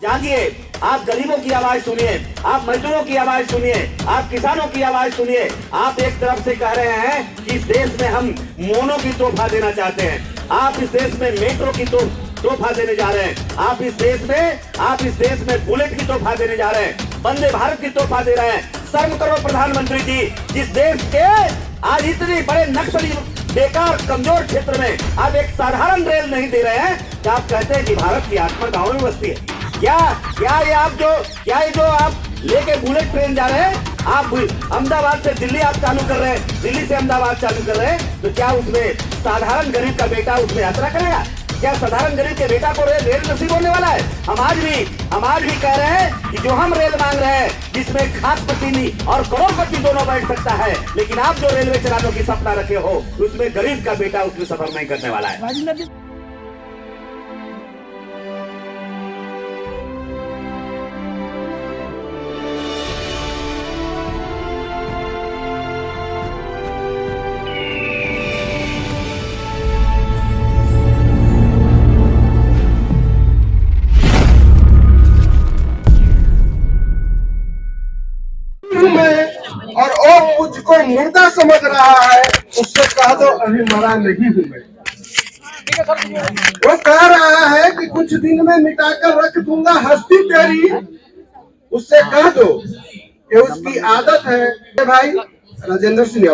जागिए, आप गरीबों की आवाज सुनिए, आप मजदूरों की आवाज सुनिए, आप किसानों की आवाज सुनिए। आप एक तरफ से कह रहे हैं कि इस देश में हम मोनो की तोहफा देना चाहते हैं, आप इस देश में मेट्रो की तोहफा देने जा रहे हैं, आप इस देश में बुलेट की तोहफा देने जा रहे हैं, वंदे भारत की तोहफा दे रहे हैं। शर्म करो प्रधानमंत्री जी, जिस देश के आज इतने बड़े नक्सली बेकार कमजोर क्षेत्र में आप एक साधारण रेल नहीं दे रहे हैं, क्या आप कहते हैं कि भारत की आत्मा गाँव में बसती है? क्या ये जो आप लेके बुलेट ट्रेन जा रहे हैं, आप अहमदाबाद से दिल्ली आप चालू कर रहे हैं, दिल्ली से अहमदाबाद चालू कर रहे हैं, तो क्या उसमें साधारण गरीब का बेटा उसमें यात्रा करेगा? क्या साधारण गरीब के बेटा को रेल नसीब होने वाला है? हम आज भी कह रहे हैं कि जो हम रेल मांग रहे हैं, जिसमें खादपति और करोड़पति दोनों बैठ सकता है, लेकिन आप जो रेलवे चलाने की सपना रखे हो, उसमें गरीब का बेटा उसमें सफर नहीं करने वाला है। और वो मुझको मुर्दा समझ रहा है, उससे कह दो अभी मरा नहीं हूं मैं। वो कह रहा है कि कुछ दिन में मिटाकर रख दूंगा हस्ती तेरी, उससे कह दो कि उसकी आदत है। भाई राजेंद्र सिंह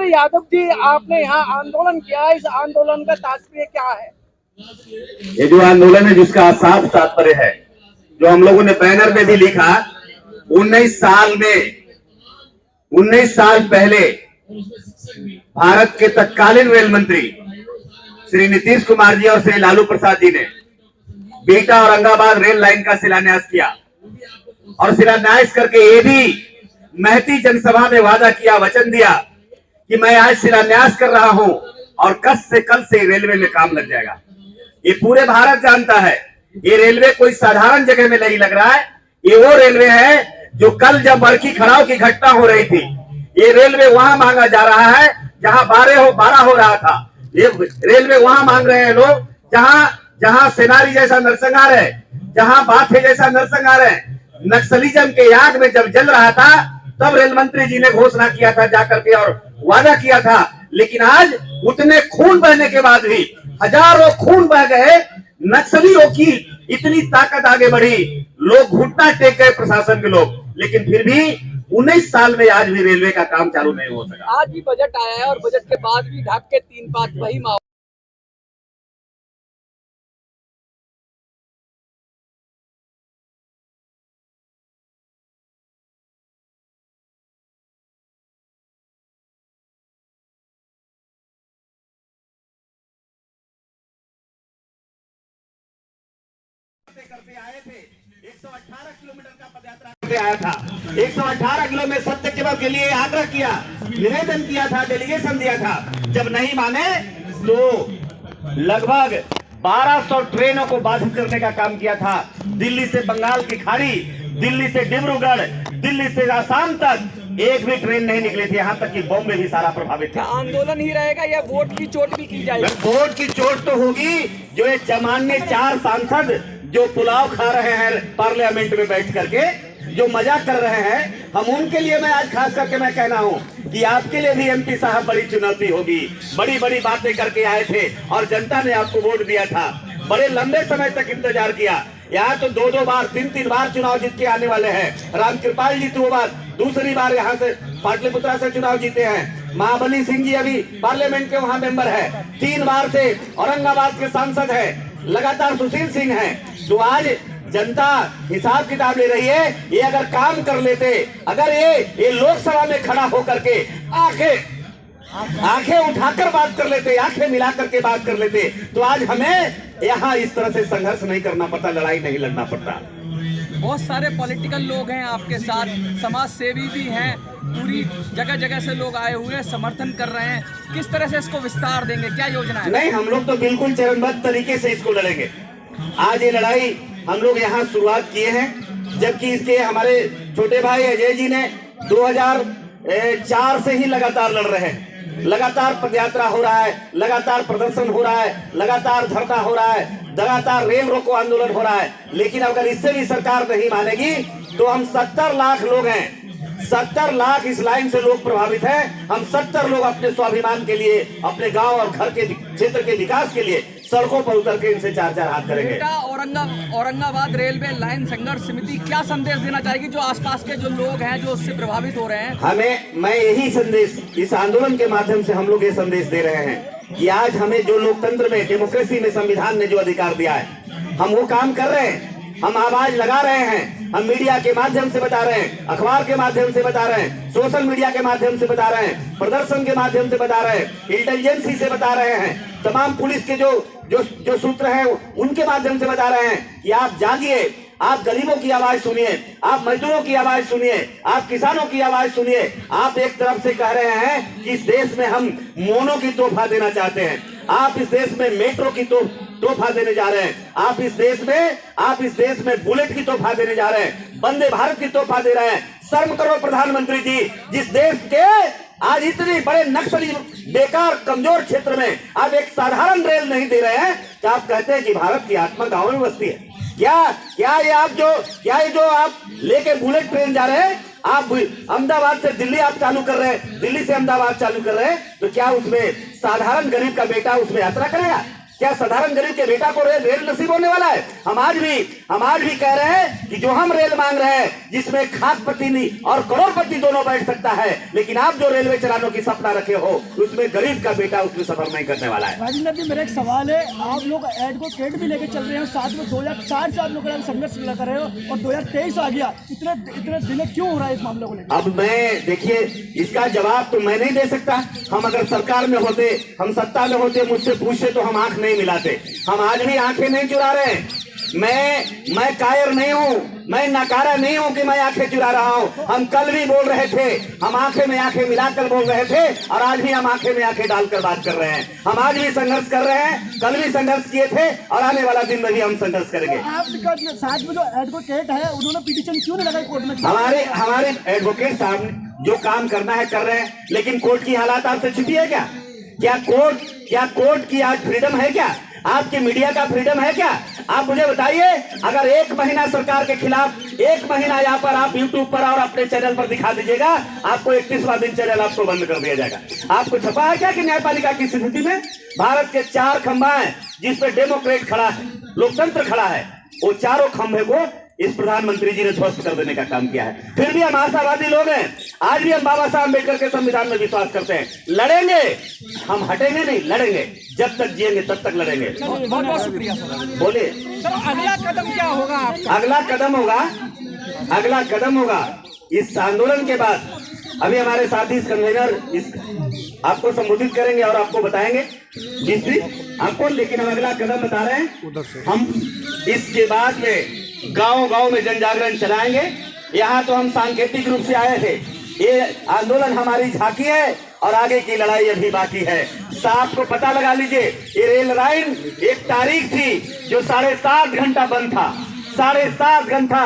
यादव जी, आपने यहाँ आंदोलन किया, इस आंदोलन का तात्पर्य क्या है? ये जो आंदोलन है जिसका साफ तात्पर्य है, जो हम लोगों ने बैनर में भी लिखा, 19 साल पहले भारत के तत्कालीन रेल मंत्री श्री नीतीश कुमार जी और श्री लालू प्रसाद जी ने बिहटा और औरंगाबाद रेल लाइन का शिलान्यास किया, और शिलान्यास करके ये भी महती जनसभा में वादा किया, वचन दिया कि मैं आज शिलान्यास कर रहा हूं और कल से रेलवे में काम लग जाएगा। ये पूरे भारत जानता है, ये रेलवे कोई साधारण जगह में नहीं लग रहा है। ये वो रेलवे है जो कल जब बरकी खड़ाव की घटना हो रही थी, ये रेलवे वहां मांगा जा रहा है जहां 12 हो रहा था। ये रेलवे वहां मांग रहे हैं लोग जहां सेनारी जैसा नरसंहार है, जहां बाथे जैसा नरसंहार है। नक्सलिज्म के आग में जब जल रहा था, तब रेल मंत्री जी ने घोषणा किया था जाकर के और वादा किया था, लेकिन आज उतने खून बहने के बाद भी, हजारों खून बह गए, नक्सलियों की इतनी ताकत आगे बढ़ी, लोग घुटना टेक गए प्रशासन के लोग, लेकिन फिर भी 19 साल में आज भी रेलवे का काम चालू नहीं हो सका। आज भी बजट आया है और बजट के बाद भी ढाक के 3 बात वही माहौल। करते आए थे, 118 किलोमीटर का पदयात्रा करते आया था, 118 किलो में सत्यशोधन के लिए आग्रह किया, निवेदन किया था, डेलीगेशन दिया था। जब नहीं माने तो लगभग 1200 ट्रेनों को बाधित करने का काम किया था। दिल्ली से बंगाल की खाड़ी, दिल्ली से डिब्रूगढ़, दिल्ली से आसाम तक एक भी ट्रेन नहीं निकली थी, यहाँ तक कि बॉम्बे भी सारा प्रभावित था। आंदोलन ही रहेगा या वोट की चोट भी की जाएगी? वोट की चोट तो होगी। जो ये सामान्य 4 सांसद जो पुलाव खा रहे हैं पार्लियामेंट में बैठ करके, जो मजाक कर रहे हैं, हम उनके लिए मैं आज खास करके मैं कहना हूं कि आपके लिए भी एमपी साहब बड़ी चुनौती होगी। बड़ी बड़ी बातें करके आए थे और जनता ने आपको वोट दिया था, बड़े लंबे समय तक इंतजार किया। यहाँ तो 2 बार 3 बार चुनाव जीत के आने वाले हैं। रामकृपाल जी 2 बार, दूसरी बार यहाँ से पाटलिपुत्रा से चुनाव जीते हैं। महाबली सिंह जी अभी पार्लियामेंट के वहाँ मेंबर है, 3 बार से औरंगाबाद के सांसद है, लगातार सुशील सिंह है। तो आज जनता हिसाब किताब ले रही है। ये अगर काम कर लेते, अगर ये लोकसभा में खड़ा होकर के आंखें उठाकर बात कर लेते, आंखें मिलाकर के बात कर लेते, तो आज हमें यहाँ इस तरह से संघर्ष नहीं करना पड़ता, लड़ाई नहीं लड़ना पड़ता। बहुत सारे पॉलिटिकल लोग हैं आपके साथ, समाज सेवी भी हैं, पूरी जगह जगह से लोग आए हुए हैं, समर्थन कर रहे हैं। किस तरह से इसको विस्तार देंगे, क्या योजना है? नहीं, हम लोग तो बिल्कुल चरणबद्ध तरीके से इसको लड़ेंगे। आज ये लड़ाई हम लोग यहाँ शुरुआत किए हैं, जबकि इसके हमारे छोटे भाई अजय जी ने 2004 से ही लगातार लड़ रहे हैं। लगातार पदयात्रा हो रहा है, लगातार प्रदर्शन हो रहा है, लगातार धरना हो रहा है, लगातार रेल रोको आंदोलन हो रहा है। लेकिन अगर इससे भी सरकार नहीं मानेगी तो हम 70 लाख लोग हैं, 70 लाख इस लाइन से लोग प्रभावित हैं। हम 70 लोग अपने स्वाभिमान के लिए, अपने गांव और घर के क्षेत्र के विकास के लिए सड़कों पर उतर के इनसे 4-4 हाथ करेंगे। बेटा, औरंगाबाद रेलवे लाइन संघर्ष समिति क्या संदेश देना चाहेगी जो आसपास के जो लोग हैं जो उससे प्रभावित हो रहे हैं? मैं यही संदेश इस आंदोलन के माध्यम से हम लोग ये संदेश दे रहे हैं कि आज हमें जो लोकतंत्र में, डेमोक्रेसी में संविधान ने जो अधिकार दिया है, हम वो काम कर रहे हैं, हम आवाज लगा रहे हैं, हम मीडिया के माध्यम से बता रहे हैं, अखबार के माध्यम से बता रहे हैं, सोशल मीडिया के माध्यम से बता रहे हैं, प्रदर्शन के माध्यम से बता रहे हैं, इंटेलिजेंसी से बता रहे हैं, तमाम पुलिस के जो सूत्र हैं उनके माध्यम से बता रहे हैं कि आप जागिए, आप गरीबों की आवाज सुनिए, आप मजदूरों की आवाज सुनिए, आप किसानों की आवाज सुनिए। आप एक तरफ से कह रहे हैं कि इस देश में हम मोनो की तोहफा देना चाहते हैं, आप इस देश में मेट्रो की तोहफा देने जा रहे हैं, आप इस देश में बुलेट की तोहफा देने जा रहे हैं, वंदे भारत की तोहफा दे रहे हैं। शर्म करो प्रधानमंत्री जी, जिस देश के आज इतने बड़े नक्सली बेकार कमजोर क्षेत्र में आप एक साधारण रेल नहीं दे रहे हैं, तो आप कहते हैं कि भारत की आत्मा गांव में बसती है। क्या ये जो आप लेके बुलेट ट्रेन जा रहे हैं, आप अहमदाबाद से दिल्ली आप चालू कर रहे हैं, दिल्ली से अहमदाबाद चालू कर रहे हैं, तो क्या उसमें साधारण गरीब का बेटा उसमें यात्रा करेगा? क्या साधारण गरीब के बेटा को रेल नसीब होने वाला है? हम आज भी कह रहे हैं कि जो हम रेल मांग रहे हैं, जिसमें खादपति और करोड़पति दोनों बैठ सकता है, लेकिन आप जो रेलवे चलाने की सपना रखे हो, उसमें गरीब का बेटा उसमें सफर नहीं करने वाला है। राजेंद्र जी, मेरा एक सवाल है, आप लोग एडवोकेट भी लेके चल रहे हैं, साथ में 2004 से आप लोग संघर्ष कर रहे हो और 2023 आ गया, इतने डिले क्यों हो रहा है इस मामले को लेकर? अब देखिए, इसका जवाब तो मैं नहीं दे सकता। हम अगर सरकार में होते, हम सत्ता में होते, मुझसे पूछते तो हम आंख नहीं मिलाते। हम आज भी आंखें नहीं चुरा रहे हैं। मैं कायर नहीं हूँ, मैं नकारा नहीं हूँ कि मैं आंखें चुरा रहा हूँ। हम कल भी बोल रहे थे, हम आंखें में आंखें मिलाकर बोल रहे थे, और आज भी हम आंखें में आंखें डालकर बात कर रहे हैं। हम आज भी संघर्ष कर रहे हैं, कल भी संघर्ष किए थे, और आने वाला दिन में भी हम संघर्ष करेंगे। आपके साथ में जो एडवोकेट है, उन्होंने पिटीशन क्यों नहीं लगाई कोर्ट में? हमारे एडवोकेट साहब जो काम करना है कर रहे हैं, लेकिन कोर्ट की हालात आपसे छुपी है क्या? क्या कोर्ट की आज फ्रीडम है क्या? आपकी मीडिया का फ्रीडम है क्या? आप मुझे बताइए, अगर 1 महीना सरकार के खिलाफ 1 महीना यहाँ पर आप यूट्यूब पर और अपने चैनल पर दिखा दीजिएगा, आपको 31वां दिन चैनल आपको बंद कर दिया जाएगा। आपको छपा है क्या कि न्यायपालिका की स्थिति में भारत के 4 खंभा है जिस पे डेमोक्रेट खड़ा है, लोकतंत्र खड़ा है, वो चारों खंभे को इस प्रधानमंत्री जी ने ध्वस्त कर देने का काम किया है। फिर भी हम आशावादी लोग हैं, आज भी हम बाबा साहब अम्बेडकर के संविधान में विश्वास करते हैं। लड़ेंगे, हम हटेंगे नहीं, लड़ेंगे, जब तक जिएंगे तब तक लड़ेंगे। बहुत बहुत शुक्रिया सर। बोलिए सर, अगला कदम क्या होगा आपका? अगला कदम होगा इस आंदोलन के बाद। अभी हमारे साथी कन्वेनर आपको संबोधित करेंगे और आपको बताएंगे आपको, लेकिन हम अगला कदम बता रहे हैं। हम इसके बाद में गांव में जन जागरण चलाएंगे। यहाँ तो हम सांकेतिक रूप से आए थे, ये आंदोलन हमारी झांकी है और आगे की लड़ाई अभी बाकी है। साहब को पता लगा लीजिए, ये रेल लाइन एक तारीख थी जो 7.5 घंटा बंद था, 7.5 घंटा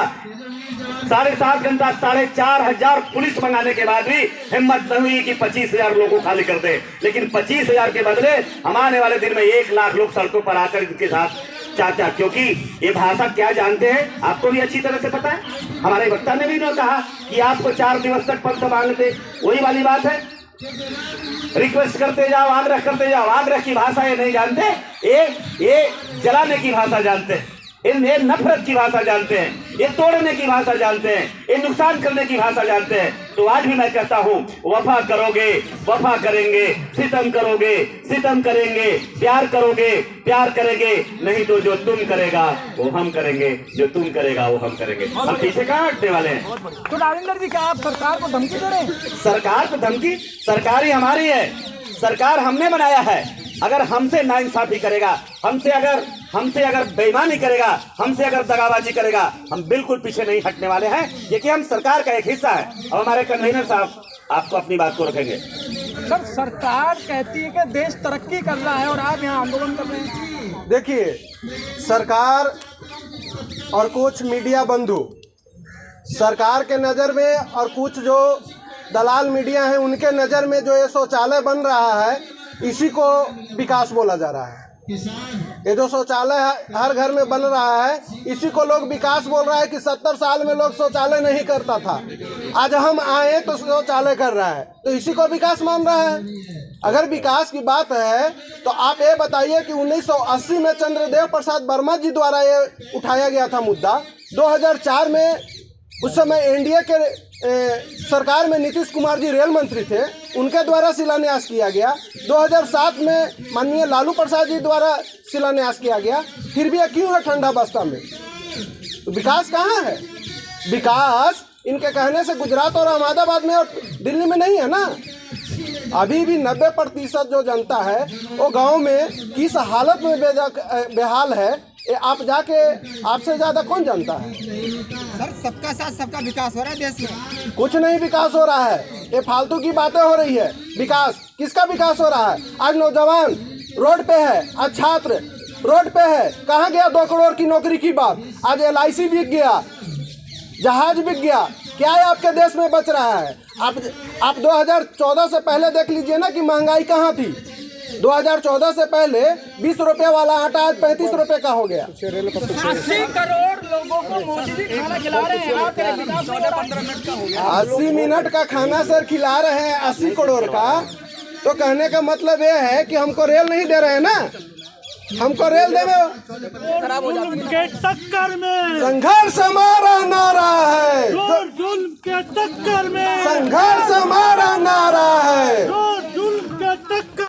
4,500 पुलिस मंगाने के बाद भी हिम्मत नहीं हुई कि 25,000 लोगों को खाली कर दे। लेकिन 25,000 के बदले हम आने वाले दिन में 1 लाख लोग सड़कों पर आकर इनके साथ चाचा, क्योंकि ये भाषा क्या जानते हैं आपको भी अच्छी तरह से पता है। हमारे वक्ता ने भी न कहा कि आपको 4 दिवस तक पद संभालने थे, वही वाली बात है। रिक्वेस्ट करते जाओ, आग्रह करते जाओ। आग्रह की भाषा ये नहीं जानते, ये जलाने की भाषा जानते हैं, ये नफरत की भाषा जानते हैं, ये तोड़ने की भाषा जानते हैं, ये नुकसान करने की भाषा जानते हैं। तो आज भी मैं कहता हूँ, वफा करोगे, वफा करेंगे, सितम करोगे, सितम करेंगे, प्यार करोगे, प्यार करेंगे, नहीं तो जो तुम करेगा वो हम करेंगे, जो तुम करेगा वो हम करेंगे। हम पीछे कहाँ हटने वाले हैं? तो राजेंद्र जी, क्या आप सरकार को धमकी दे रहे हैं? सरकार को धमकी? सरकार ही हमारी है, सरकार हमने बनाया है। अगर हमसे नाइंसाफी करेगा, हमसे अगर बेईमानी करेगा, हमसे अगर दगाबाजी करेगा, हम बिल्कुल पीछे नहीं हटने वाले हैं। ये कि हम सरकार का एक हिस्सा है। अब हमारे कन्वीनर साहब आपको अपनी बात को रखेंगे। सर, सरकार कहती है कि देश तरक्की कर रहा है और आप यहाँ आंदोलन कर रहे हैं। देखिए, सरकार और कुछ मीडिया बंधु सरकार के नज़र में और कुछ जो दलाल मीडिया है उनके नज़र में जो ये शौचालय बन रहा है इसी को विकास बोला जा रहा है। ये जो शौचालय हर घर में बन रहा है इसी को लोग विकास बोल रहा है कि 70 साल में लोग शौचालय नहीं करता था, आज हम आए तो शौचालय कर रहा है, तो इसी को विकास मान रहा है। अगर विकास की बात है तो आप ये बताइए कि 1980 में चंद्रदेव प्रसाद वर्मा जी द्वारा ये उठाया गया था मुद्दा। 2004 में उस समय एनडीए के सरकार में नीतीश कुमार जी रेल मंत्री थे, उनके द्वारा शिलान्यास किया गया। 2007 में माननीय लालू प्रसाद जी द्वारा शिलान्यास किया गया, फिर भी ये क्यों है ठंडा बस्ता में? तो विकास कहाँ है? विकास इनके कहने से गुजरात और अहमदाबाद में और दिल्ली में नहीं है ना। अभी भी 90% जो जनता है वो गांव में किस हालत में बेहाल है, ये आप जाके आपसे ज़्यादा कौन जानता है? सर सबका साथ सबका विकास हो रहा है देश में। कुछ नहीं विकास हो रहा है, ये फालतू की बातें हो रही है। विकास किसका विकास हो रहा है? आज नौजवान रोड पे है, आज छात्र रोड पे है। कहाँ गया 2 करोड़ की नौकरी की बात? आज LIC बिक गया, जहाज बिक गया। क्या है आपके देश में बच रहा है? आप 2014 से पहले देख लीजिए ना कि महंगाई कहाँ थी। 2014 से पहले 20 रुपये वाला आटा आज 35 रुपये का हो गया। 80 करोड़ लोगों को मोदी जी खाना खिला रहे हैं, आप 14-15 मिनट का हो गया। 80 मिनट का खाना सर खिला रहे हैं 80 करोड़ का, तो कहने का मतलब ये है कि हमको रेल नहीं दे रहे हैं ना, हमको रेल देवे। खराब हो जाती है। के टक्कर में संघर्ष हमारा नारा है, जुल्म के टक्कर में संघर्ष हमारा नारा है।